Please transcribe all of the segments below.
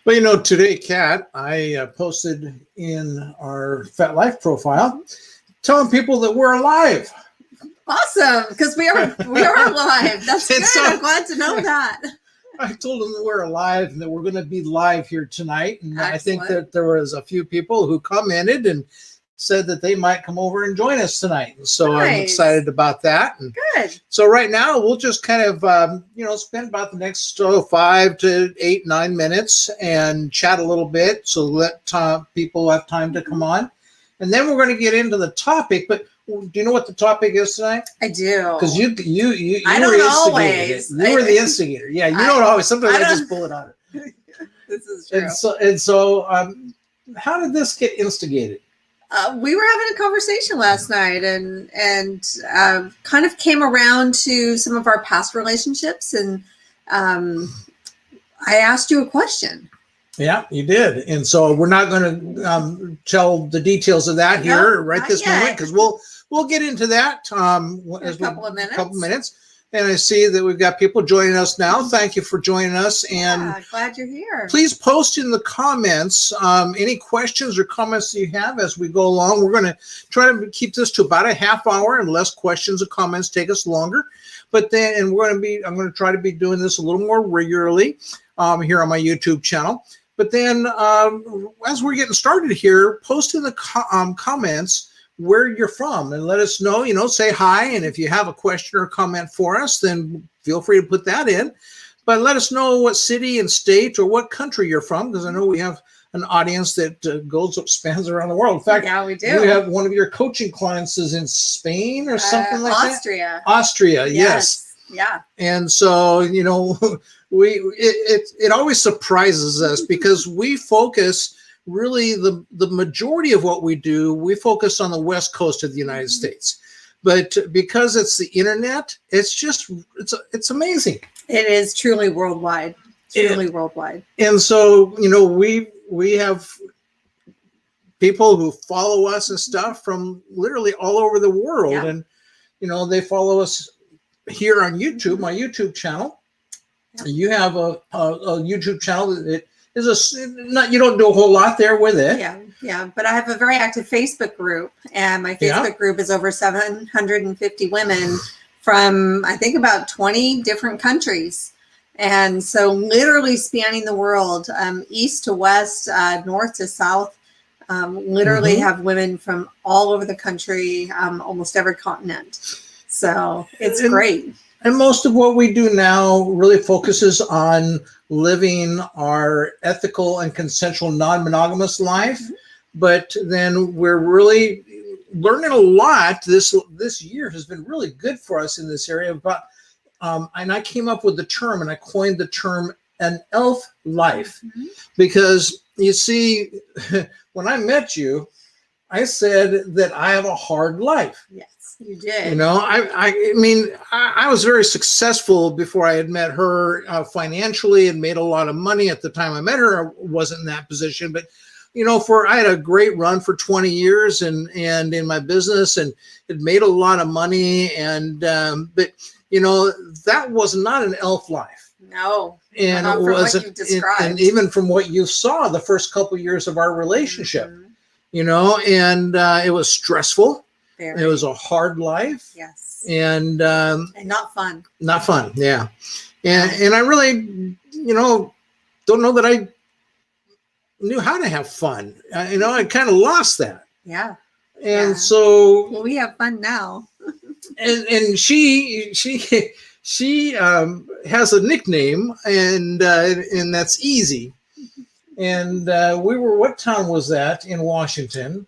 Well, today, Kat, I posted in our Fat Life profile telling people that we're alive. Awesome, because we are live. That's And good. so- I'm glad to know that. I told them that we're alive and that we're going to be live here tonight. And I think Excellent. that there was a few people who commented and said that they might come over and join us tonight. And so I'm Nice. excited about that. And Good. so right now we'll just kind of, spend about the next 5 to 8, 9 minutes and chat a little bit. So let people have time to come on. And then we're going to get into the topic. But do you know what the topic is tonight? I do. Because you I were don't instigated. always. You were the instigator. Yeah, you don't always. Sometimes I just pull it out. This is true. And so, how did this get instigated? We were having a conversation last night and kind of came around to some of our past relationships. And I asked you a question. Yeah, you did. And so we're not going to tell the details of that here right this moment, because we'll get into that in a couple of minutes. And I see that we've got people joining us now. Thank you for joining us. And glad you're here. Please post in the comments any questions or comments that you have as we go along. We're going to try to keep this to about a half hour, unless questions or comments take us longer. But then, I'm going to try to be doing this a little more regularly here on my YouTube channel. But then, as we're getting started here, post in the comments where you're from and let us know, say hi. And if you have a question or comment for us, then feel free to put that in. But let us know what city and state or what country you're from, because I know we have an audience that spans around the world. In fact, yeah, we do. We have one of your coaching clients is in Spain or something like Austria. that. Austria, yes. Yeah. And so, it always surprises us because we focus really the majority of what we do, we focus on the West Coast of the United States. But because it's the internet, it's amazing. It is truly worldwide. Worldwide. And so, we have people who follow us and stuff from literally all over the world. Yeah. And, they follow us here on YouTube, my YouTube channel. Yeah. You have a YouTube channel that you don't do a whole lot there with it. Yeah. But I have a very active Facebook group, and my Facebook group is over 750 women from, I think, about 20 different countries. And so literally spanning the world, east to west, north to south, literally have women from all over the country, almost every continent. So it's great. And most of what we do now really focuses on living our ethical and consensual non-monogamous life. But then we're really learning a lot. This year has been really good for us in this area. But and I came up with the term, and I coined the term an elf life. Because you see, when I met you, I said that I have a hard life. Yes. You did. I was very successful before I had met her financially and made a lot of money. At the time I met her, I wasn't in that position. But, I had a great run for 20 years and in my business and had made a lot of money. And, but, that was not an elf life. No. And it wasn't, and even from what you saw the first couple of years of our relationship, and it was stressful. Very. It was a hard life. Yes. And not fun. Not fun. Yeah. And I really, don't know that I knew how to have fun. I kind of lost that. Yeah. And so. Well, we have fun now. and she has a nickname, and that's Easy. And what town was that in Washington?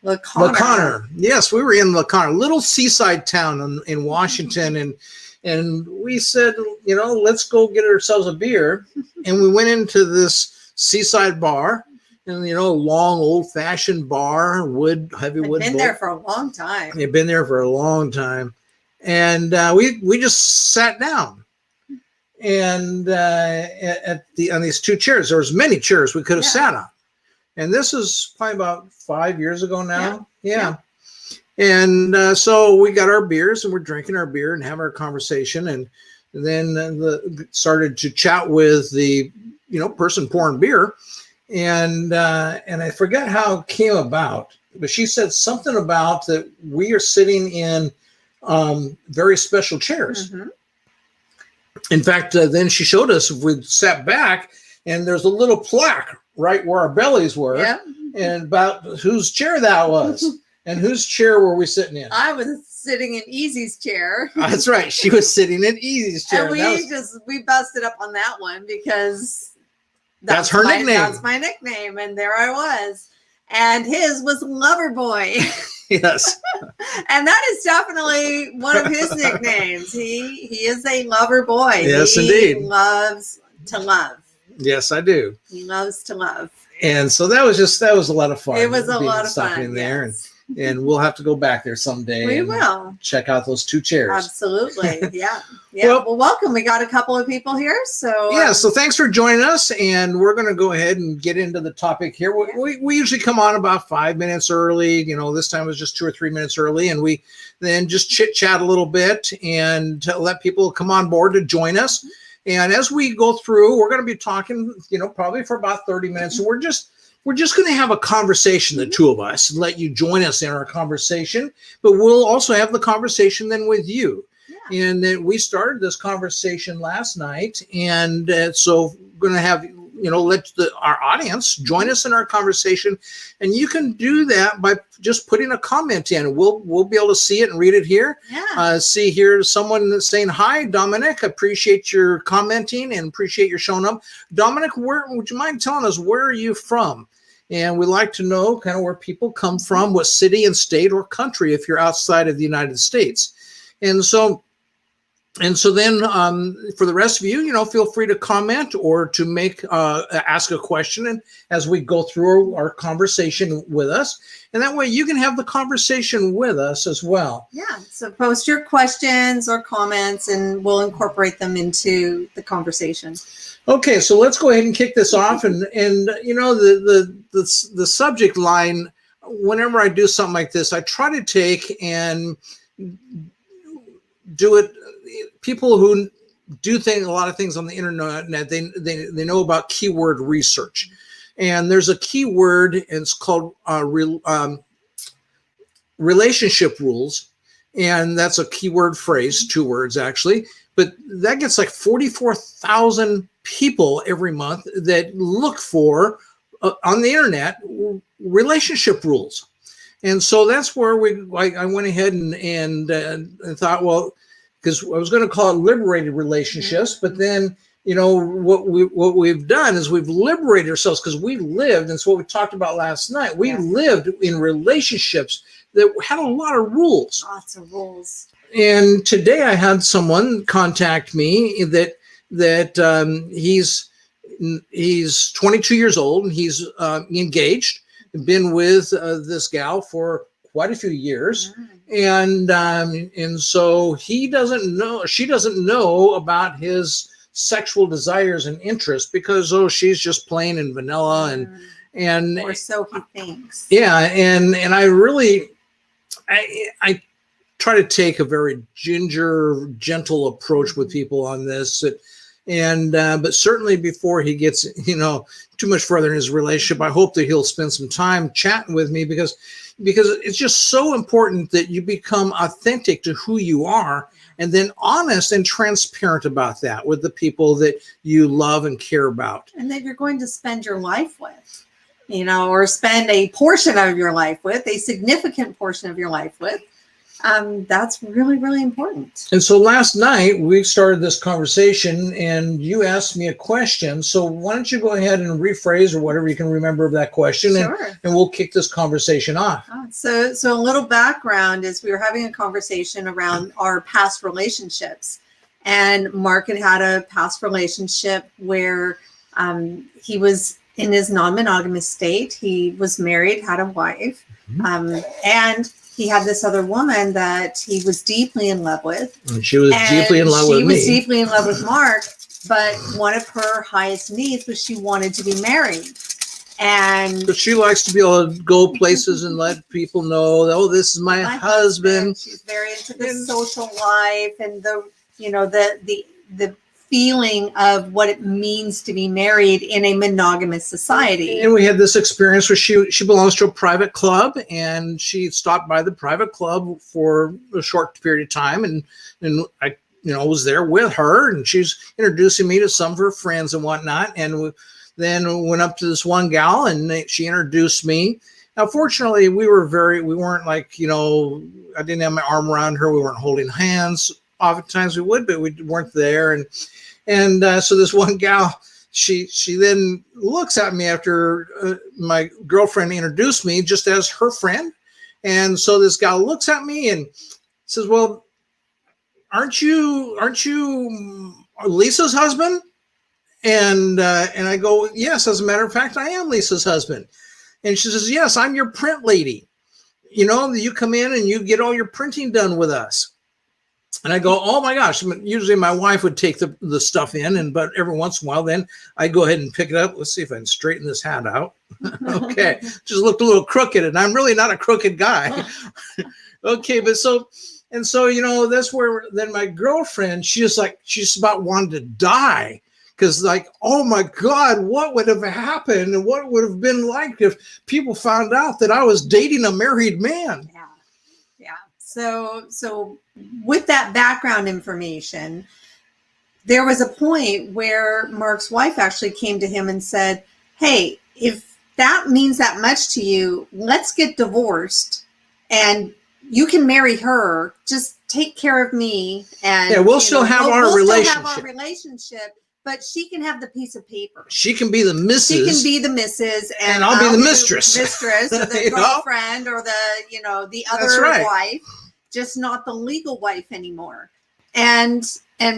LaConner. Yes, we were in LaConner, little seaside town in Washington, and we said, let's go get ourselves a beer, and we went into this seaside bar, and long old-fashioned bar, heavy wood. Been there for a long time. They've been there for a long time, and we just sat down, and on these two chairs. There was many chairs we could have sat on. And this is probably about 5 years ago now. Yeah. And so we got our beers and we're drinking our beer and having our conversation. And then started to chat with the person pouring beer, and I forget how it came about, but she said something about that we are sitting in very special chairs. Mm-hmm. In fact, then she showed us if we sat back, and there's a little plaque right where our bellies were, Yep. and about whose chair that was, and whose chair were we sitting in. I was sitting in Easy's chair. That's right. She was sitting in Easy's chair. And we busted up on that one because that's her nickname. That's my nickname. And there I was. And his was Loverboy. Yes. And that is definitely one of his nicknames. He is a lover boy. Yes, he indeed. Loves to love. Yes, I do. He loves to love. And so that was a lot of fun. It was a lot of fun in there, yes. and we'll have to go back there someday. We will check out those 2 chairs. Absolutely, yeah. Well, welcome. We got a couple of people here, so so thanks for joining us, and we're going to go ahead and get into the topic here. We usually come on about 5 minutes early. This time it was just 2 or 3 minutes early, and we then just chit chat a little bit and to let people come on board to join us. And as we go through, we're going to be talking, probably for about 30 minutes. And we're just going to have a conversation, the two of us, and let you join us in our conversation. But we'll also have the conversation then with you. Yeah. And we started this conversation last night. And so we're going to have, let our audience join us in our conversation. And you can do that by just putting a comment in. We'll be able to see it and read it here. Yeah. See here someone that's saying, hi, Dominic, appreciate your commenting and appreciate your showing up. Dominic, would you mind telling us, where are you from? And we'd like to know kind of where people come from, what city and state or country if you're outside of the United States. And so then for the rest of you, feel free to comment or to ask a question, and as we go through our conversation with us, and that way you can have the conversation with us as well. Yeah. So post your questions or comments, and we'll incorporate them into the conversation. Okay, so let's go ahead and kick this off, and the subject line. Whenever I do something like this, I try to take and do it. People who do a lot of things on the internet, they know about keyword research, and there's a keyword, and it's called relationship rules, and that's a keyword phrase, 2 words actually, but that gets like 44,000 people every month that look for on the internet relationship rules, and so that's where I went ahead and thought, well, because I was going to call it liberated relationships, but then, what we've done is we've liberated ourselves, because we lived, and it's what we talked about last night. We lived in relationships that had a lot of rules. Lots of rules. And today I had someone contact me that he's 22 years old, and he's engaged, been with this gal for quite a few years. And so she doesn't know about his sexual desires and interests, because she's just plain and vanilla, and or so he thinks. Yeah, and I really I try to take a very gentle approach with people on this, and but certainly before he gets too much further in his relationship, I hope that he'll spend some time chatting with me, because it's just so important that you become authentic to who you are, and then honest and transparent about that with the people that you love and care about. And that you're going to spend your life with, or spend a portion of your life with, a significant portion of your life with. That's really, really important. And so last night we started this conversation, and you asked me a question. So why don't you go ahead and rephrase or whatever you can remember of that question, Sure. and we'll kick this conversation off. So a little background is we were having a conversation around our past relationships, and Mark had a past relationship where he was in his non-monogamous state. He was married, had a wife, and he had this other woman that he was deeply in love with. And she was deeply in love with me. She was deeply in love with Mark, but one of her highest needs was she wanted to be married. And but she likes to be able to go places and let people know, this is my husband. She's very into the social life and the feeling of what it means to be married in a monogamous society. And we had this experience where she belongs to a private club, and she stopped by the private club for a short period of time, and I was there with her, and she's introducing me to some of her friends and whatnot. And then went up to this one gal, and she introduced me. Now, fortunately, we weren't like, I didn't have my arm around her. We weren't holding hands. Oftentimes we would, but we weren't there. And so this one gal, she then looks at me after my girlfriend introduced me just as her friend. And so this gal looks at me and says, "Well, aren't you Lisa's husband?" And I go, "Yes, as a matter of fact, I am Lisa's husband." And she says, "Yes, I'm your print lady. You come in and you get all your printing done with us." And I go, "Oh my gosh." Usually my wife would take the stuff in, but every once in a while, then I go ahead and pick it up. Let's see if I can straighten this hat out. Okay. Just looked a little crooked, and I'm really not a crooked guy. Okay. But so, that's where then my girlfriend, she's about wanted to die. Because oh my God, what would have happened, and what would have been like if people found out that I was dating a married man? Yeah. So with that background information, there was a point where Mark's wife actually came to him and said, "Hey, if that means that much to you, let's get divorced, and you can marry her. Just take care of me, and we'll still have our relationship." But she can have the piece of paper. She can be the missus. She can be the missus, and I'll be the mistress. Mistress, or the girlfriend, or the other wife, just not the legal wife anymore. And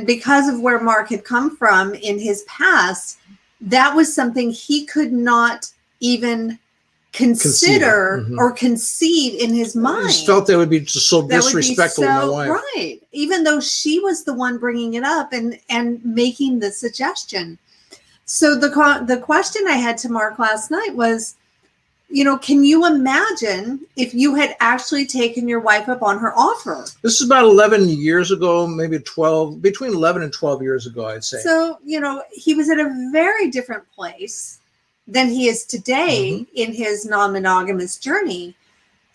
because of where Mark had come from in his past, that was something he could not even consider or conceive in his mind. I just felt that would be just so disrespectful to my wife. Right. Even though she was the one bringing it up and making the suggestion. So the question I had to Mark last night was, can you imagine if you had actually taken your wife up on her offer? This is about 11 years ago, maybe 12, between 11 and 12 years ago, I'd say. So, he was at a very different place than he is today in his non-monogamous journey.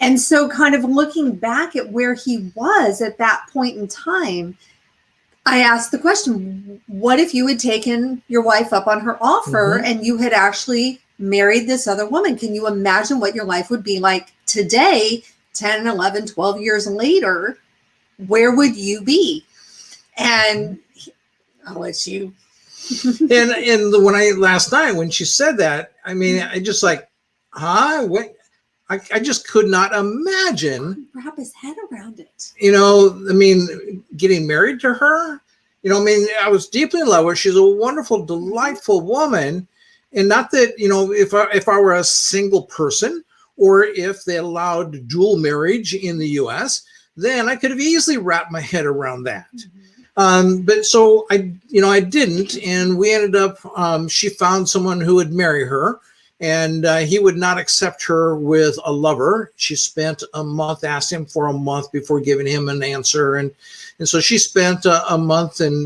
And so kind of looking back at where he was at that point in time, I asked the question, what if you had taken your wife up on her offer and you had actually married this other woman? Can you imagine what your life would be like today, 10, 11, 12 years later? Where would you be? And I'll let you. and last night when she said that, I mean, I just what? I just could not imagine. Wrap his head around it. Getting married to her. I was deeply in love with her. She's a wonderful, delightful woman. And not that, if I were a single person, or if they allowed dual marriage in the US, then I could have easily wrapped my head around that. But so I didn't, and we ended up, she found someone who would marry her, and he would not accept her with a lover. She spent a month, asked him for a month before giving him an answer. And so she spent a month and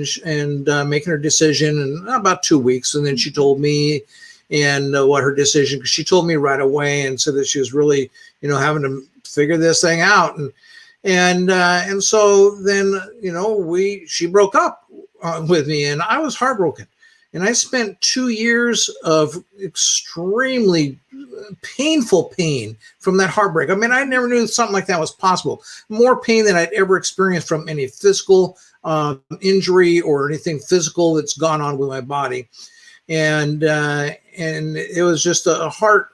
making her decision, and about 2 weeks. And then she told me what her decision, because she told me right away and said that she was really, having to figure this thing out. And so then, she broke up with me, and I was heartbroken. And I spent 2 years of extremely painful pain from that heartbreak. I mean, I never knew something like that was possible. More pain than I'd ever experienced from any physical injury or anything physical that's gone on with my body. And it was just a hard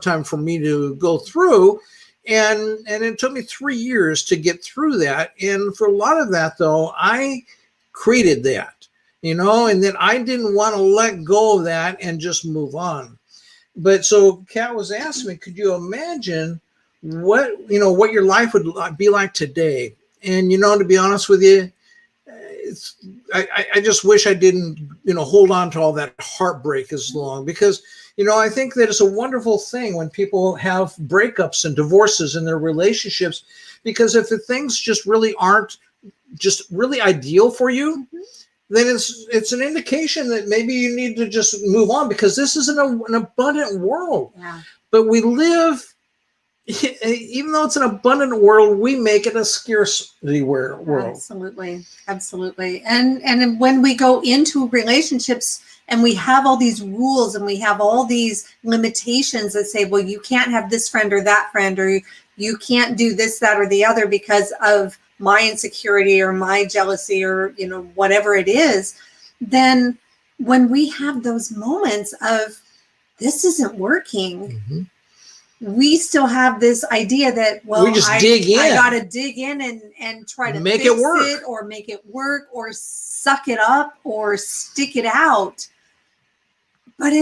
time for me to go through. And it took me 3 years to get through that. And for a lot of that, though, I created that. And then I didn't want to let go of that and just move on. But so Kat was asking me, could you imagine what your life would be like today? And, to be honest with you, I just wish I didn't, hold on to all that heartbreak as long, because, I think that it's a wonderful thing when people have breakups and divorces in their relationships, because if the things just really aren't just really ideal for you, then it's an indication that maybe you need to just move on, because this is an abundant world. Yeah. But we live, even though it's an abundant world, we make it a scarcity world. Absolutely. Absolutely. And when we go into relationships and we have all these rules and we have all these limitations that say, well, you can't have this friend or that friend, or you can't do this, that, or the other because of my insecurity or my jealousy, or, you know, whatever it is, then when we have those moments of this isn't working, we still have this idea that, well, we just dig in. I got to dig in and try to make fix it work, or make it work, or suck it up or stick it out. But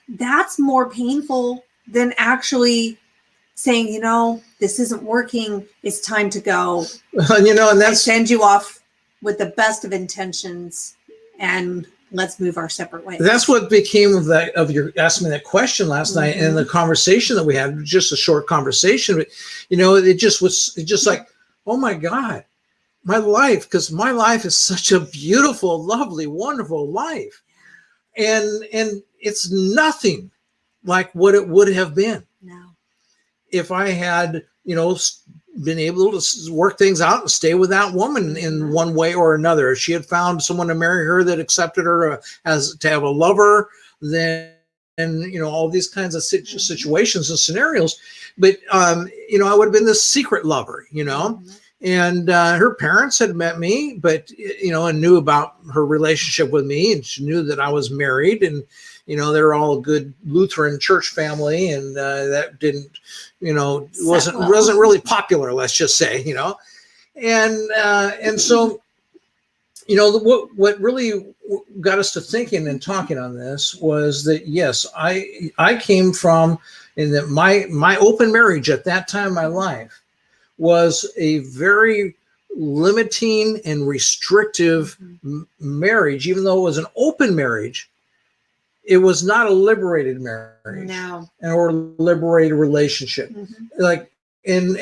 that's more painful than actually saying, you know, this isn't working. It's time to go. You know, and I send you off with the best of intentions, and let's move our separate ways. That's what became of your asking me that question last night, and the conversation that we had, just a short conversation. But, you know, it just like, oh my God, my life, because my life is such a beautiful, lovely, wonderful life. And it's nothing like what it would have been. No. If I had, you know, been able to work things out and stay with that woman in one way or another. If she had found someone to marry her that accepted her as to have a lover, then, and, you know, all these kinds of situations and scenarios. But, you know, I would have been this secret lover, you know, and her parents had met me, but, you know, and knew about her relationship with me, and she knew that I was married, and, you know, they're all a good Lutheran church family, and that didn't, you know, wasn't really popular, let's just say, you know, and so, you know, what really got us to thinking and talking on this was that, yes, I came from, in that my open marriage at that time in my life was a very limiting and restrictive marriage. Even though it was an open marriage, it was not a liberated marriage, or liberated relationship. Like, and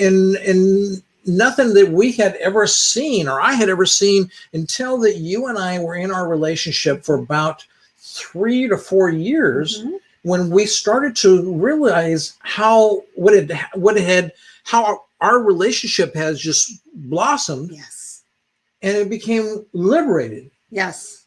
nothing that we had ever seen, or I had ever seen, until that you and I were in our relationship for about 3 to 4 years, when we started to realize how our relationship has just blossomed. Yes. And it became liberated. Yes.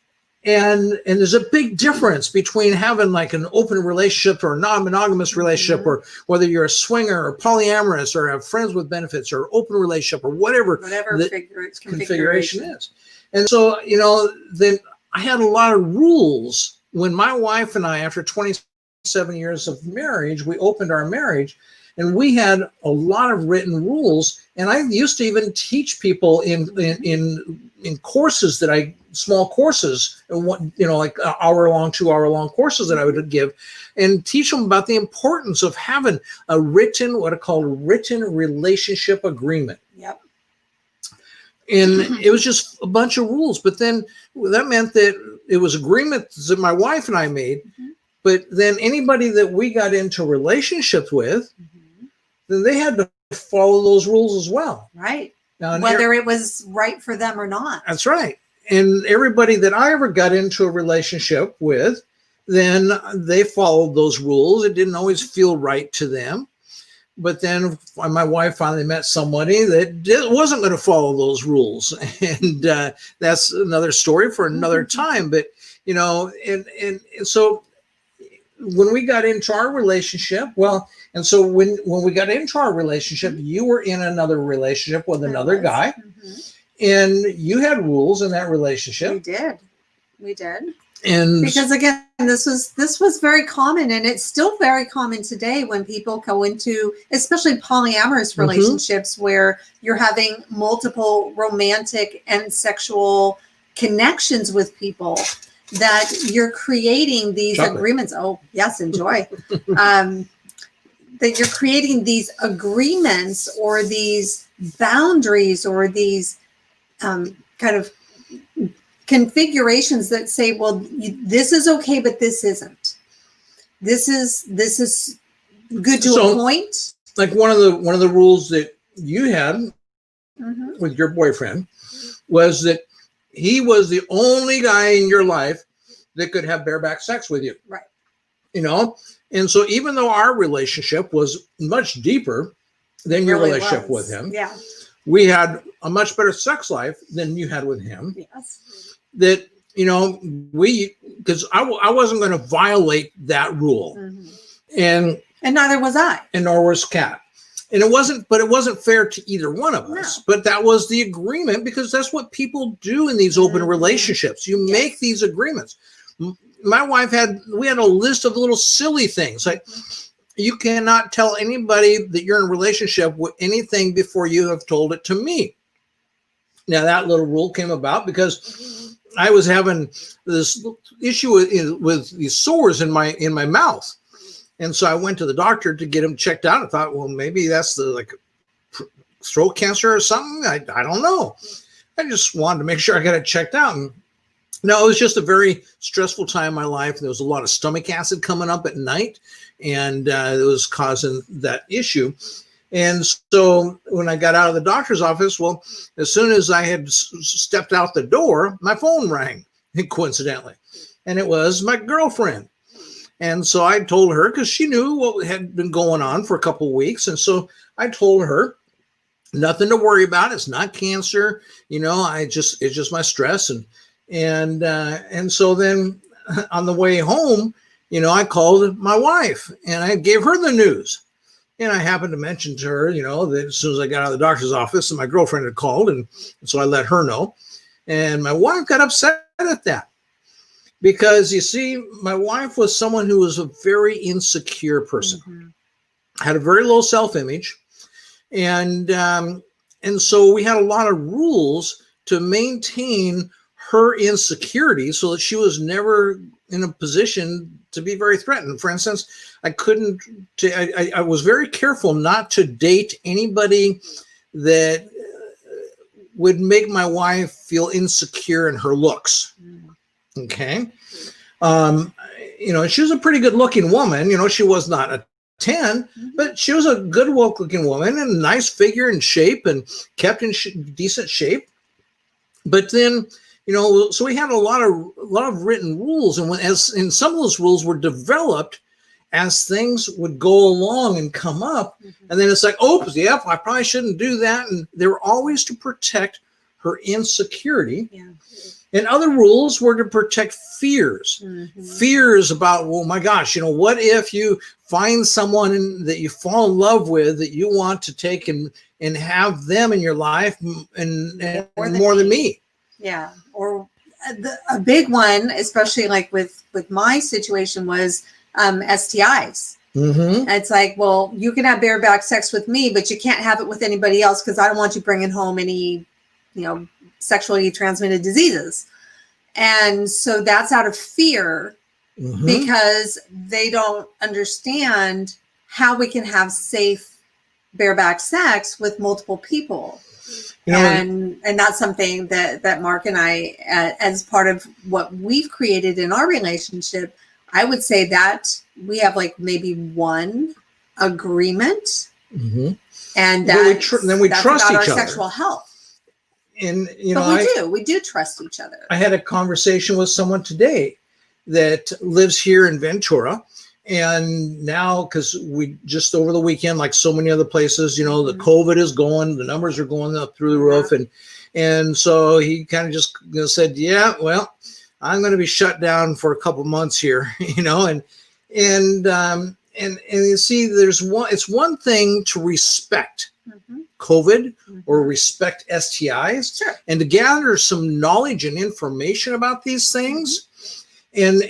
And there's a big difference between having like an open relationship or a non-monogamous relationship, or whether you're a swinger or polyamorous or have friends with benefits or open relationship or whatever the configuration is. And so, you know, then I had a lot of rules when my wife and I, after 27 years of marriage, we opened our marriage, and we had a lot of written rules. And I used to even teach people in courses that small courses, and what, you know, like hour-long, 2-hour-long courses that I would give, and teach them about the importance of having a written, what are called written relationship agreement. Yep. And it was just a bunch of rules, but then that meant that it was agreements that my wife and I made. But then anybody that we got into relationships with, then they had to follow those rules as well. Right. Now, whether it was right for them or not. That's right. And everybody that I ever got into a relationship with, then they followed those rules. It didn't always feel right to them. But then my wife finally met somebody that wasn't going to follow those rules. And that's another story for another time. But, you know, and so when we got into our relationship, and so when we got into our relationship, you were in another relationship with another guy, and you had rules in that relationship. We did. And because again, this was very common, and it's still very common today when people go into, especially polyamorous relationships, where you're having multiple romantic and sexual connections with people, that you're creating these agreements. Oh, yes, enjoy. That you're creating these agreements or these boundaries or these kind of configurations that say, well, this is okay, but this isn't. This is good to a point. Like one of the rules that you had with your boyfriend was that he was the only guy in your life that could have bareback sex with you. Right. You know? And so even though our relationship was much deeper than your relationship with him, yeah, we had a much better sex life than you had with him. yes. That, you know, because I wasn't going to violate that rule. Mm-hmm. And neither was I. And nor was Kat. And it wasn't fair to either one of us. No. But that was the agreement, because that's what people do in these open relationships. You make these agreements. My wife we had a list of little silly things. Like, you cannot tell anybody that you're in a relationship with anything before you have told it to me. Now, that little rule came about because I was having this issue with these sores in my mouth. And so I went to the doctor to get them checked out. I thought, well, maybe that's throat cancer or something. I don't know. I just wanted to make sure I got it checked out. And no, it was just a very stressful time in my life. There was a lot of stomach acid coming up at night, and it was causing that issue. And so when I got out of the doctor's office, well, as soon as I had stepped out the door, my phone rang, coincidentally, and it was my girlfriend. And so I told her, because she knew what had been going on for a couple of weeks. And so I told her, nothing to worry about. It's not cancer. You know, it's just my stress. And so then on the way home, you know, I called my wife and I gave her the news. And I happened to mention to her, you know, that as soon as I got out of the doctor's office, and my girlfriend had called. And so I let her know. And my wife got upset at that. Because, you see, my wife was someone who was a very insecure person, had a very low self-image. And so we had a lot of rules to maintain her insecurity so that she was never in a position to be very threatened. For instance, I was very careful not to date anybody that would make my wife feel insecure in her looks. Okay. You know, she was a pretty good looking woman. You know, she was not a 10, but she was a good looking woman and a nice figure and shape and kept in decent shape. But then, you know, so we had a lot of written rules. And some of those rules were developed as things would go along and come up. And then it's like, oops, yep, I probably shouldn't do that. And they were always to protect her insecurity. Yeah. And other rules were to protect fears. Fears about, well, my gosh, you know, what if you find someone that you fall in love with that you want to take and have them in your life and more than me? Yeah. Or a big one, especially like with my situation, was STIs. It's like, well, you can have bareback sex with me, but you can't have it with anybody else because I don't want you bringing home any, you know, sexually transmitted diseases. And so that's out of fear because they don't understand how we can have safe bareback sex with multiple people. You know, and that's something that Mark and I, as part of what we've created in our relationship, I would say that we have like maybe one agreement, and then we trust each other. Our sexual health. And, you know, we do trust each other. I had a conversation with someone today that lives here in Ventura. And now, because we just over the weekend, like so many other places, you know, the COVID is going, the numbers are going up through the roof. And so he kind of just said, yeah, well, I'm going to be shut down for a couple months here, you know, and you see, it's one thing to respect COVID or respect STIs and to gather some knowledge and information about these things. And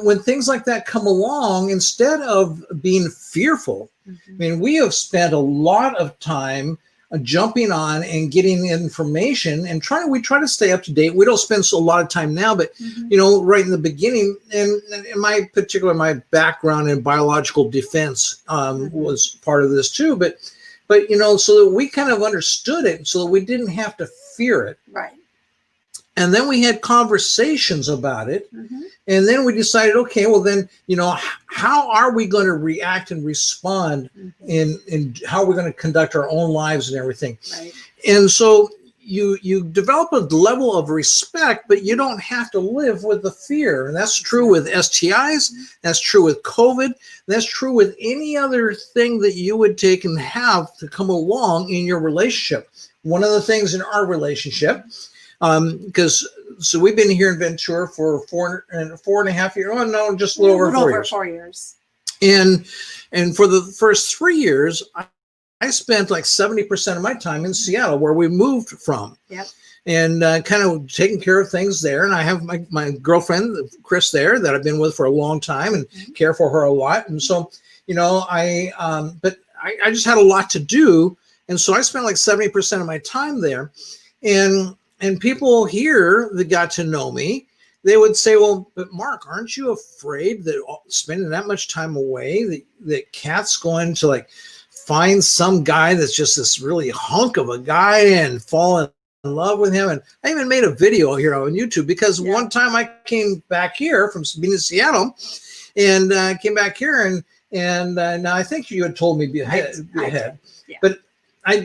when things like that come along, instead of being fearful, I mean, we have spent a lot of time jumping on and getting information and we try to stay up to date. We don't spend a lot of time now, but you know, right in the beginning, and in my background in biological defense was part of this too. But you know, so that we kind of understood it, so that we didn't have to fear it. Right. And then we had conversations about it. And then we decided, okay, well then, you know, how are we going to react and respond and how are we going to conduct our own lives and everything? Right. And so you develop a level of respect, but you don't have to live with the fear. And that's true with STIs. That's true with COVID. That's true with any other thing that you would take and have to come along in your relationship. One of the things in our relationship, because so we've been here in Ventura for four and a half years. Oh no, just a little over 4 years. 4 years. And for the first 3 years, I spent like 70% of my time in Seattle, where we moved from. Yep. And kind of taking care of things there. And I have my girlfriend, Chris, there that I've been with for a long time and care for her a lot. And so, you know, but I just had a lot to do. And so I spent like 70% of my time there. And people here that got to know me, they would say, well, but Mark, aren't you afraid that spending that much time away, that Kat's going to like find some guy that's just this really hunk of a guy and fall in love with him? And I even made a video here on YouTube because one time I came back here from being in Seattle and came back here and now I think you had told me be ahead. Yeah. But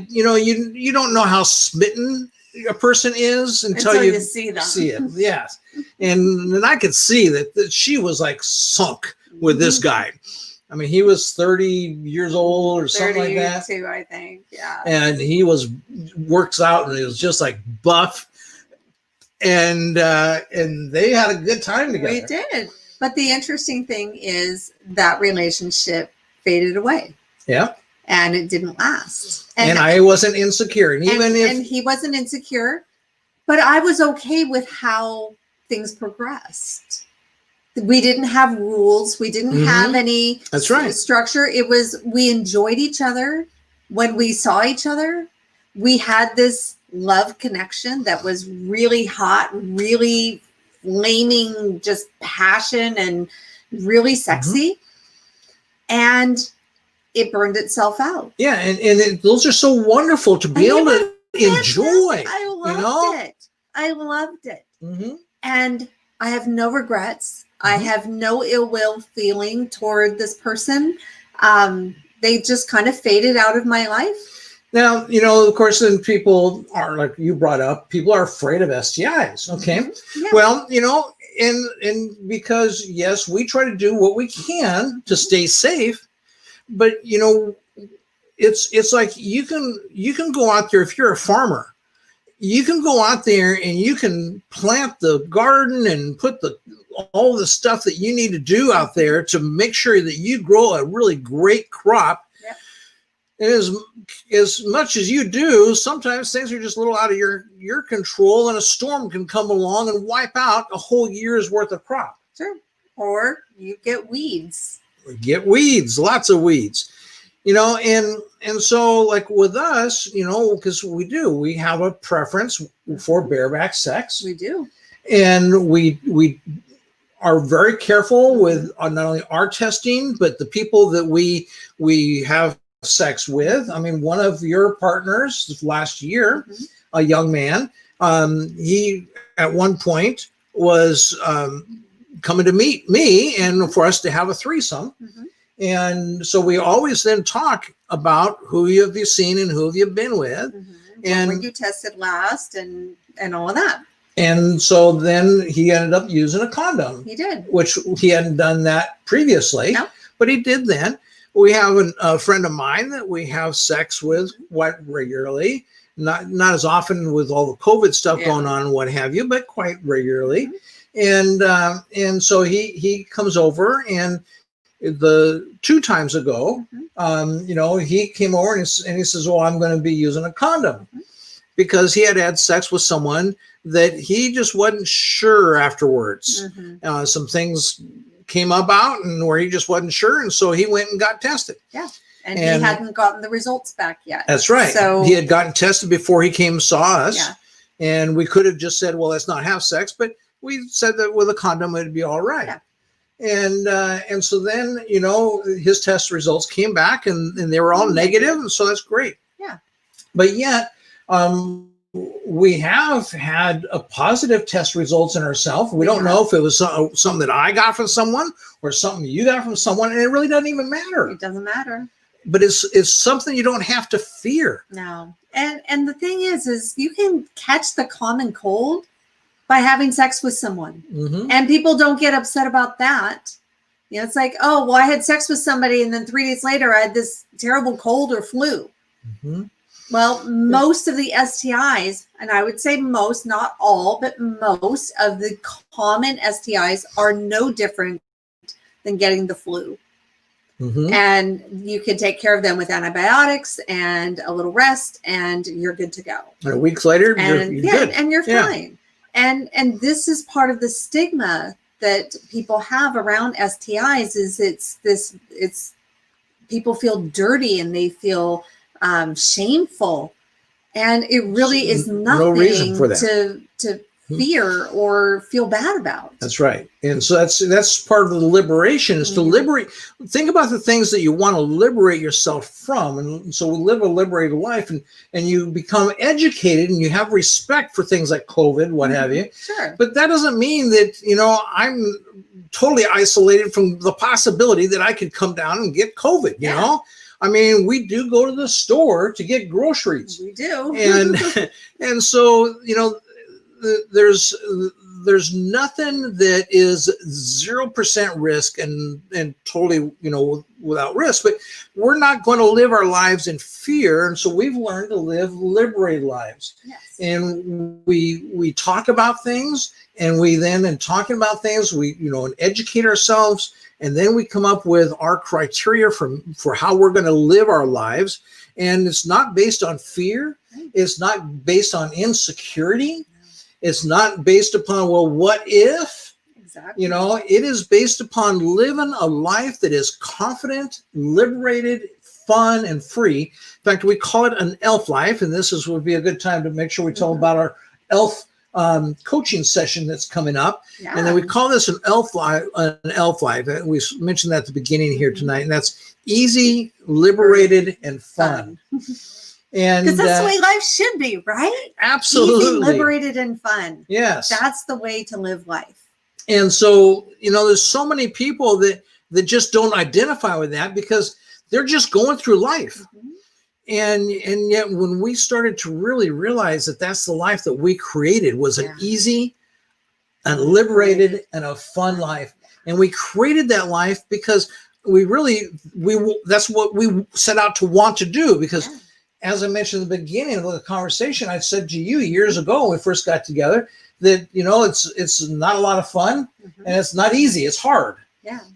you don't know how smitten a person is until you see it. Yes. And then I could see that she was like sunk with this guy. I mean, he was 30 years old or something like that. 32, I think. Yeah. And he works out and he was just like buff. And they had a good time together. We did. But the interesting thing is that relationship faded away. Yeah. And it didn't last. And I wasn't insecure. And he wasn't insecure, but I was okay with how things progressed. We didn't have rules. We didn't have any structure. It was, we enjoyed each other. When we saw each other, we had this love connection that was really hot, really flaming, just passion and really sexy. And it burned itself out. Yeah. And those are so wonderful to be able to enjoy. I loved it. I loved it. And I have no regrets. I have no ill will feeling toward this person. They just kind of faded out of my life. Now, you know, of course, then people are, like you brought up, people are afraid of STIs. Okay. Yeah. Well, you know, and because yes, we try to do what we can to stay safe, but you know, it's like you can go out there if you're a farmer. You can go out there and you can plant the garden and put all the stuff that you need to do out there to make sure that you grow a really great crop. Yep. And as much as you do, sometimes things are just a little out of your control, and a storm can come along and wipe out a whole year's worth of crop. Sure. Or you get weeds. Lots of weeds. You know, and so like with us, you know, because we have a preference for bareback sex. We do. And we are very careful with not only our testing, but the people that we have sex with. I mean, one of your partners last year, a young man, he at one point was coming to meet me and for us to have a threesome. And so we always then talk about who you have seen and who have you been with. And when you tested last and all of that. And so then he ended up using a condom. He did. Which he hadn't done that previously, no. But he did then. We have a friend of mine that we have sex with quite regularly. Not as often with all the COVID stuff going on and what have you, but quite regularly. And so he comes over, and the 2 times ago, you know, he came over and he says, well, I'm going to be using a condom because he had sex with someone that he just wasn't sure afterwards. Some things came about and where he just wasn't sure. And so he went and got tested. Yeah. And he hadn't gotten the results back yet. That's right. So he had gotten tested before he came and saw us. Yeah. And we could have just said, well, let's not have sex. But we said that with a condom, it'd be all right. Yeah. And so then, you know, his test results came back and they were all negative. And so that's great. Yeah. But yet, we have had a positive test results in ourselves. We don't know if it was something that I got from someone or something you got from someone. And it really doesn't even matter. It doesn't matter. But it's something you don't have to fear. No. And the thing is you can catch the common cold by having sex with someone. And people don't get upset about that. You know, it's like, oh, well, I had sex with somebody and then 3 days later I had this terrible cold or flu. Well, most of the STIs, and I would say most, not all, but most of the common STIs are no different than getting the flu. And you can take care of them with antibiotics and a little rest, and you're good to go. And weeks later, and you're good. And you're fine. And this is part of the stigma that people have around STIs. Is it's people feel dirty and they feel shameful, and it really is nothing no reason for that. to fear or feel bad about. That's right. And so that's part of the liberation, is to liberate. Think about the things that you want to liberate yourself from. And so we live a liberated life, and you become educated and you have respect for things like COVID, what have you. Sure. But that doesn't mean that, you know, I'm totally isolated from the possibility that I could come down and get COVID, you know? I mean, we do go to the store to get groceries. We do. And so, you know, there's nothing that is 0% risk and totally, you know, without risk, but we're not going to live our lives in fear. And so we've learned to live liberated lives. And we talk about things, and we then, in talking about things, we, you know, and educate ourselves, and then we come up with our criteria for how we're going to live our lives. And it's not based on fear. It's not based on insecurity. It's not based upon, well, what if? Exactly. You know, it is based upon living a life that is confident, liberated, fun, and free. In fact, we call it an ELF life, and this would be a good time to make sure we tell about our ELF coaching session that's coming up. And then we call this an ELF life. We mentioned that at the beginning here tonight, and that's easy, liberated, and fun. And because that's the way life should be, right? Absolutely. Easy, liberated, and fun. Yes. That's the way to live life. And so, you know, there's so many people that just don't identify with that because they're just going through life. And yet when we started to really realize that that's the life that we created, was an easy and liberated and a fun life. And we created that life because that's what we set out to want to do. Because as I mentioned at the beginning of the conversation, I said to you years ago when we first got together that, you know, it's not a lot of fun and it's not easy. It's hard.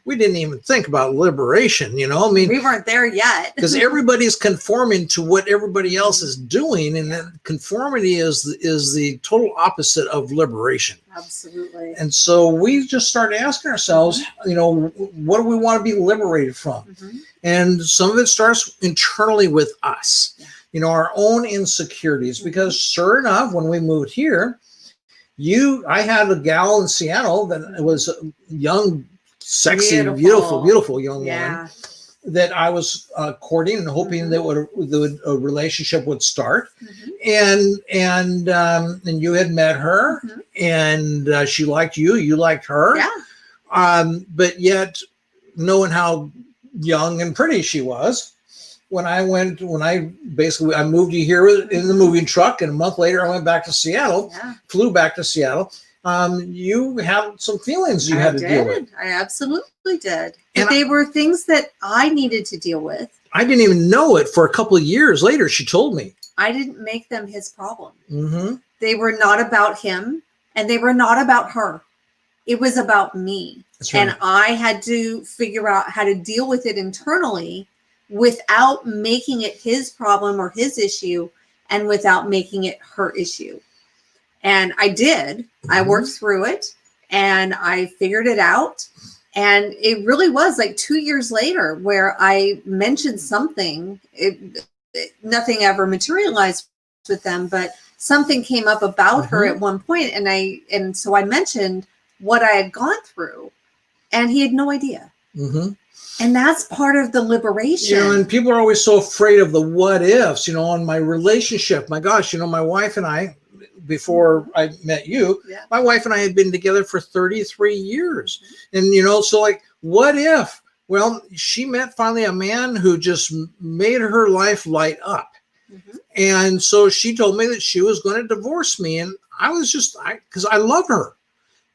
We didn't even think about liberation, you know. I mean, we weren't there yet because everybody's conforming to what everybody else is doing, and that conformity is the total opposite of liberation. Absolutely. And so we just started asking ourselves, you know, what do we want to be liberated from? And some of it starts internally with us, you know, our own insecurities. Because sure enough, when we moved here, I had a gal in Seattle that was a young, sexy, beautiful young woman that I was courting and hoping that a relationship would start. And you had met her, and she liked you, you liked her. But yet, knowing how young and pretty she was, when I moved you here in the moving truck, and a month later I went back to Seattle, flew back to Seattle. You had some feelings you had to deal with. I absolutely did. But they were things that I needed to deal with. I didn't even know it for a couple of years later. She told me. I didn't make them his problem. They were not about him, and they were not about her. It was about me. That's right. And I had to figure out how to deal with it internally without making it his problem or his issue, and without making it her issue. And I did. I worked through it, and I figured it out. And it really was like 2 years later where I mentioned something. Nothing ever materialized with them, but something came up about her at one point, and so I mentioned what I had gone through, and he had no idea. And that's part of the liberation. You know, and people are always so afraid of the what ifs, you know, on my relationship. My gosh, you know, my wife and I, before I met you, my wife and I had been together for 33 years. And, you know, so like, what if? Well, she met finally a man who just made her life light up. And so she told me that she was going to divorce me. And I was because I love her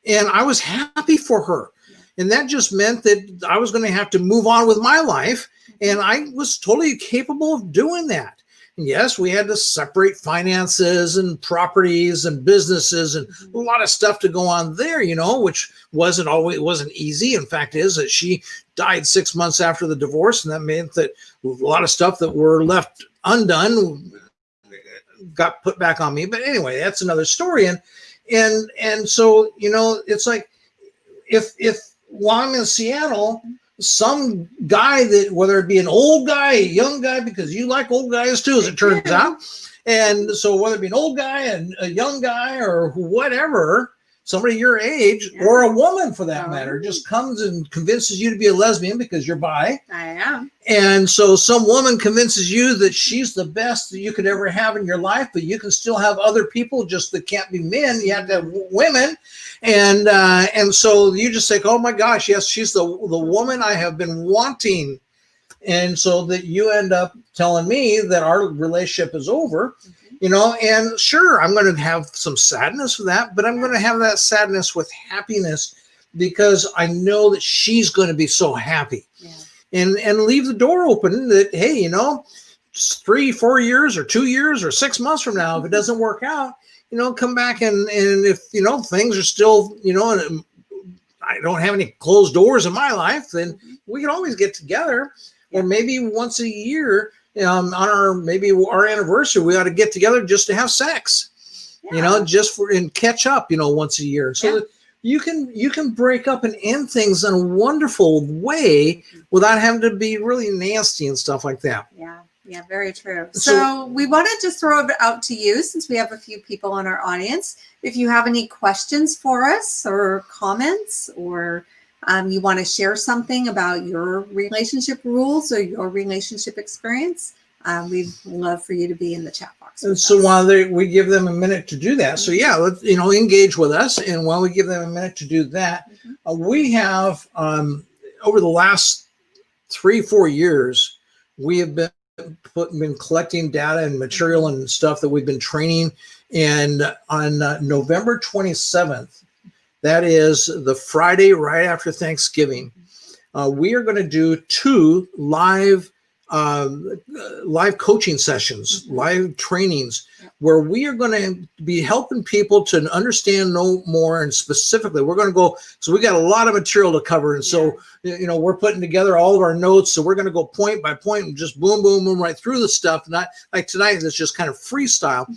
and I was happy for her. And that just meant that I was going to have to move on with my life. And I was totally capable of doing that. And yes, we had to separate finances and properties and businesses and a lot of stuff to go on there, which wasn't easy. In fact, is that she died 6 months after the divorce. And that meant that a lot of stuff that were left undone got put back on me. But anyway, that's another story. And so, it's like if while I'm in Seattle, some guy that, whether it be an old guy, a young guy, because you like old guys too, as it turns out. And so whether it be an old guy and a young guy or whatever, somebody your age or a woman for that matter, just comes and convinces you to be a lesbian because you're bi. I am. And so some woman convinces you that she's the best that you could ever have in your life, but you can still have other people, just that can't be men. You have to have women. And so you just think, oh my gosh, yes, she's the woman I have been wanting. And so that you end up telling me that our relationship is over, and sure, I'm going to have some sadness for that, but I'm going to have that sadness with happiness because I know that she's going to be so happy. And leave the door open that, hey, 3, 4 years or 2 years or 6 months from now, if it doesn't work out, come back and if, things are still, I don't have any closed doors in my life, then we can always get together. Or maybe once a year on our anniversary, we ought to get together just to have sex, just and catch up, once a year. So that you can break up and end things in a wonderful way without having to be really nasty and stuff like that. Yeah, very true. So we want to just throw it out to you, since we have a few people in our audience. If you have any questions for us or comments, or you want to share something about your relationship rules or your relationship experience, we'd love for you to be in the chat box. And so while we give them a minute to do that, so let's, engage with us. And while we give them a minute to do that, we have over the last 3-4 years, we have been collecting data and material and stuff that we've been training. And on November 27th, that is the Friday right after Thanksgiving, we are going to do 2 live coaching sessions, live trainings, where we are going to be helping people to understand no more. And specifically, we're going to go, so we got a lot of material to cover. And so, we're putting together all of our notes. So we're going to go point by point and just boom, boom, boom, right through the stuff. Not like tonight, it's just kind of freestyle.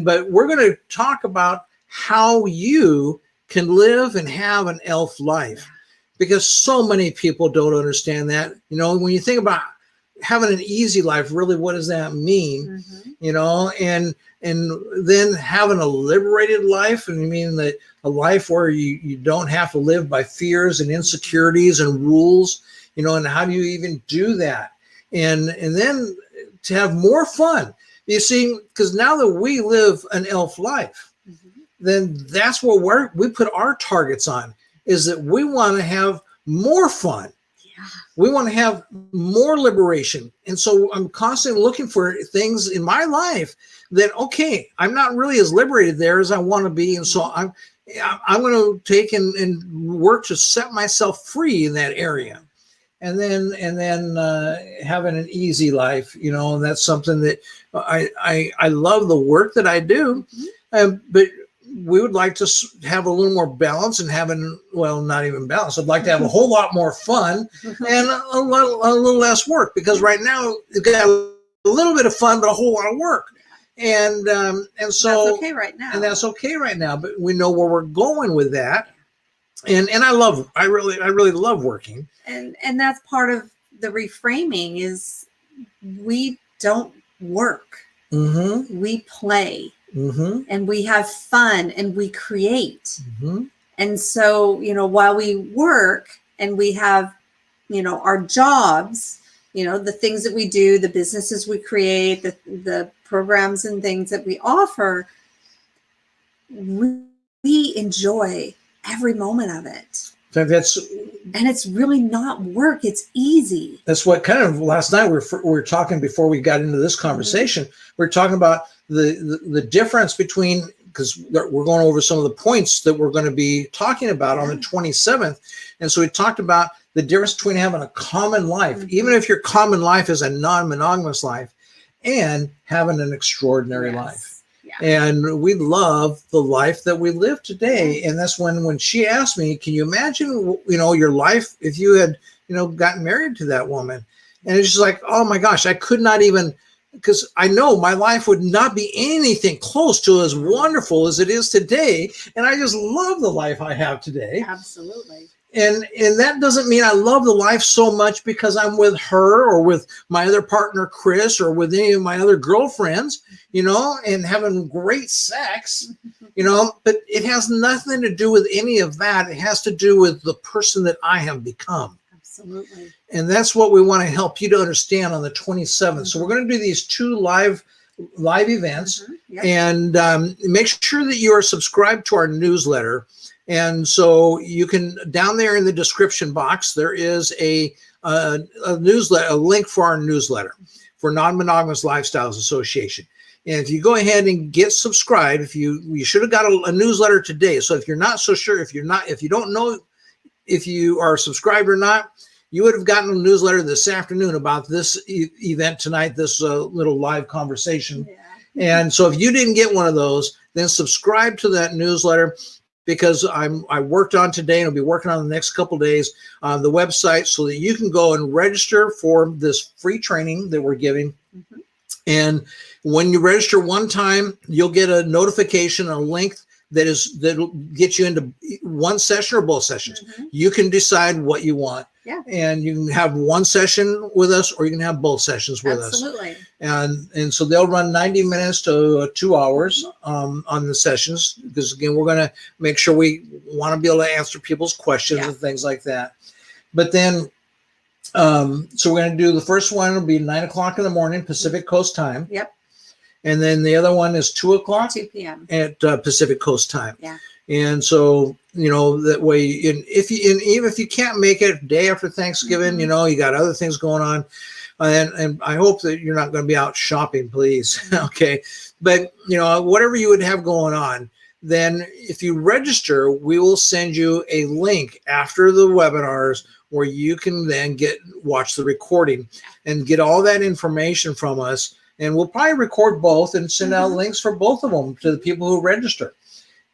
But we're going to talk about how you can live and have an elf life, because so many people don't understand that. When you think about having an easy life, really, what does that mean? And then having a liberated life, and I mean that a life where you don't have to live by fears and insecurities and rules, and how do you even do that? And then to have more fun, you see, because now that we live an elf life, then that's what we put our targets on, is that we want to have more fun. We want to have more liberation. And so I'm constantly looking for things in my life that, okay, I'm not really as liberated there as I want to be. And so I'm going to take and work to set myself free in that area. And then having an easy life, and that's something that I love the work that I do. But we would like to have a little more balance and not even balance. I'd like to have a whole lot more fun and a little less work, because right now it's got a little bit of fun, but a whole lot of work. And so that's okay right now. And that's okay right now, but we know where we're going with that. And I really love working. And that's part of the reframing is we don't work. We play. And we have fun and we create. And so, while we work and we have, our jobs, the things that we do, the businesses we create, the programs and things that we offer, we enjoy every moment of it. So that's, and it's really not work. It's easy. that's what kind of last night we were talking before we got into this conversation. We are talking about the difference between, because we're going over some of the points that we're going to be talking about on the 27th. And so we talked about the difference between having a common life, even if your common life is a non-monogamous life, and having an extraordinary life. And we love the life that we live today. And that's when she asked me, can you imagine, your life if you had, gotten married to that woman? And it's just like, oh my gosh, I could not even, because I know my life would not be anything close to as wonderful as it is today. And I just love the life I have today. Absolutely. And that doesn't mean I love the life so much because I'm with her or with my other partner, Chris, or with any of my other girlfriends, and having great sex, but it has nothing to do with any of that. It has to do with the person that I have become. Absolutely. And that's what we want to help you to understand on the 27th. So we're going to do these 2 live events, and make sure that you are subscribed to our newsletter. And so you can, down there in the description box, there is a newsletter, a link for our newsletter for Non-Monogamous Lifestyles Association. And if you go ahead and get subscribed, you should have got a newsletter today. So if you're not so sure, if you don't know if you are subscribed or not, you would have gotten a newsletter this afternoon about this event tonight, this little live conversation. And so if you didn't get one of those, then subscribe to that newsletter, because I worked on today and I'll be working on the next couple of days on the website so that you can go and register for this free training that we're giving. And when you register one time, you'll get a notification, a link that'll get you into one session or both sessions. You can decide what you want. And you can have one session with us, or you can have both sessions with us. And so they'll run 90 minutes to 2 hours on the sessions, because again, we're going to make sure we want to be able to answer people's questions and things like that. But then, so we're going to do the first one will be 9 o'clock in the morning, Pacific Coast time. And then the other one is 2 o'clock 2 p.m. at Pacific Coast time. And so, that way, even if you can't make it day after Thanksgiving, you got other things going on. And I hope that you're not going to be out shopping, please. Okay. But, whatever you would have going on, then if you register, we will send you a link after the webinars where you can then watch the recording and get all that information from us. And we'll probably record both and send out links for both of them to the people who register.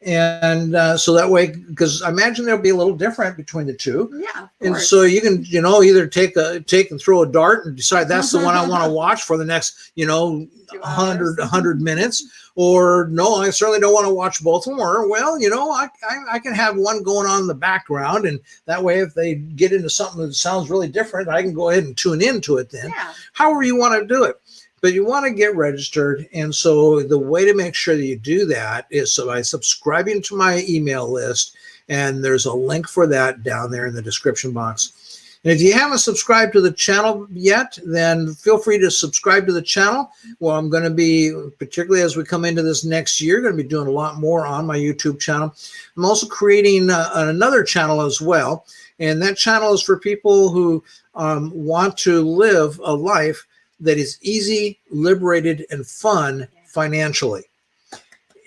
And so that way, because I imagine there'll be a little different between the two. And so you can, either take and throw a dart and decide that's the one I want to watch for the next, 100 minutes, or no, I certainly don't want to watch both of them. Or, well, I can have one going on in the background, and that way, if they get into something that sounds really different, I can go ahead and tune into it then. However you want to do it. But you want to get registered. And so the way to make sure that you do that is by subscribing to my email list. And there's a link for that down there in the description box. And if you haven't subscribed to the channel yet, then feel free to subscribe to the channel. Well, I'm going to be, particularly as we come into this next year, going to be doing a lot more on my YouTube channel. I'm also creating another channel as well. And that channel is for people who want to live a life that is easy, liberated, and fun financially,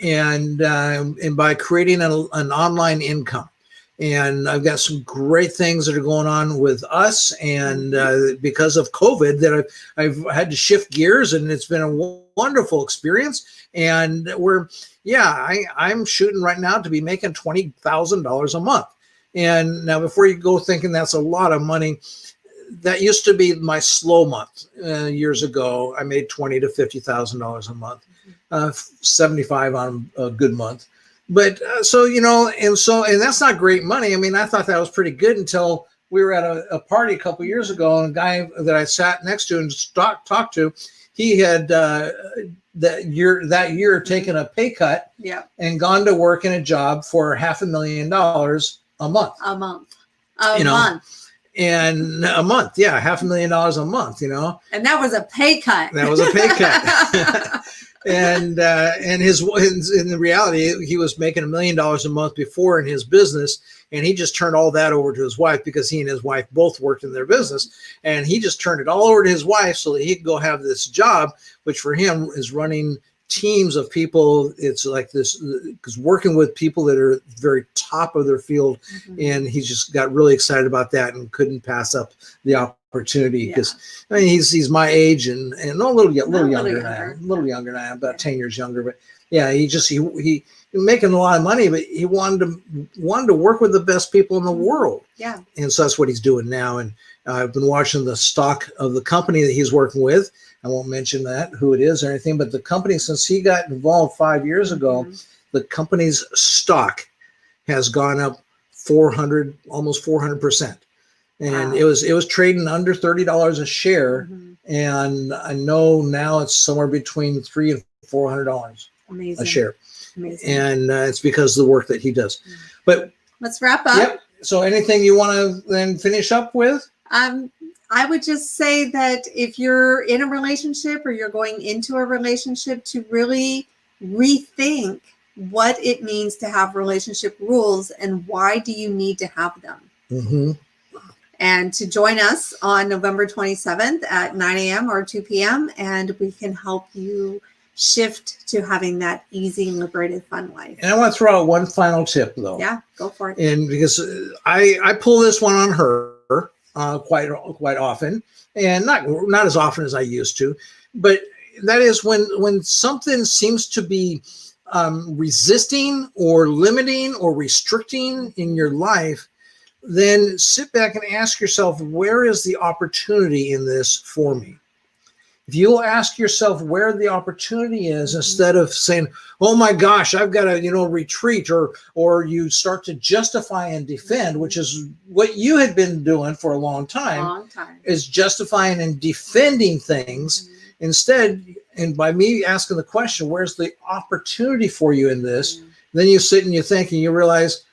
and by creating an online income. And I've got some great things that are going on with us, and because of COVID, that I've had to shift gears, and it's been a wonderful experience. And I'm shooting right now to be making $20,000 a month. And now, before you go thinking that's a lot of money, that used to be my slow month. Years ago, I made $20,000 to $50,000 a month, 75 on a good month. But and that's not great money. I mean, I thought that was pretty good until we were at a party a couple years ago, and a guy that I sat next to and talked to, he had that year taken a pay cut and gone to work in a job for $500,000 a month. A month. And a month, $500,000 a month, And that was a pay cut. That was a pay cut. and in the reality, he was making $1 million a month before in his business, and he just turned all that over to his wife because he and his wife both worked in their business, and he just turned it all over to his wife so that he could go have this job, which for him is running teams of people. It's like this, because working with people that are very top of their field, and he just got really excited about that and couldn't pass up the opportunity, because I mean he's my age and a little younger than I am, a little younger than I am, about 10 years younger. But yeah, he making a lot of money, but he wanted to work with the best people in the world. Yeah, and so that's what he's doing now. And I've been watching the stock of the company that he's working with. I won't mention who it is or anything, but the company, since he got involved 5 years ago, the company's stock has gone up almost 400%. And it was trading under $30 a share. And I know now it's somewhere between $300 and $400 a share. Amazing. And it's because of the work that he does. But let's wrap up. Yep. So anything you want to then finish up with? I would just say that if you're in a relationship or you're going into a relationship, to really rethink what it means to have relationship rules and why do you need to have them. And to join us on November 27th at 9 a.m. or 2 p.m. and we can help you shift to having that easy, liberated, fun life. And I want to throw out one final tip, though. Yeah, go for it. And because I pull this one on her quite often, and not as often as I used to, but that is when something seems to be resisting or limiting or restricting in your life, then sit back and ask yourself, where is the opportunity in this for me? If you'll ask yourself where the opportunity is, instead of saying, oh my gosh, I've got to, retreat, or you start to justify and defend, which is what you had been doing for a long time, is justifying and defending things. Instead, and by me asking the question, where's the opportunity for you in this? Then you sit and you think and you realize,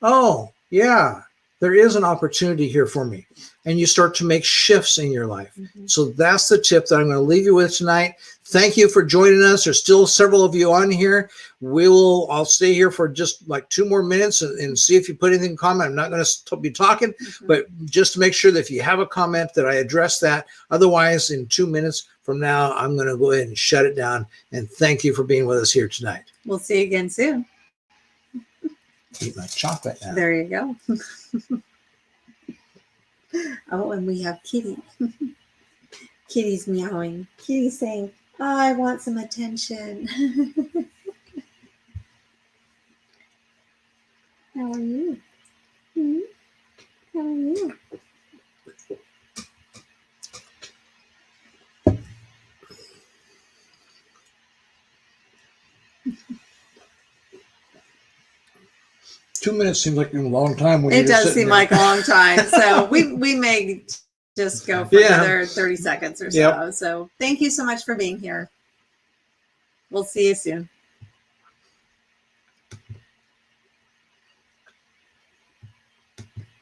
oh yeah, there is an opportunity here for me. And you start to make shifts in your life. So that's the tip that I'm going to leave you with tonight. Thank you for joining us. There's still several of you on here. I'll stay here for just like 2 more minutes and see if you put anything in comment. I'm not going to be talking, but just to make sure that if you have a comment that I address that. Otherwise, in 2 minutes from now, I'm going to go ahead and shut it down. And thank you for being with us here tonight. We'll see you again soon. Eat my chocolate now. There you go. Oh, and we have Kitty. Kitty's meowing. Kitty's saying, oh, I want some attention. How are you? How are you? Two minutes seems like a long time. It does seem like a long time. So we may just go for another 30 seconds or so. So thank you so much for being here. We'll see you soon.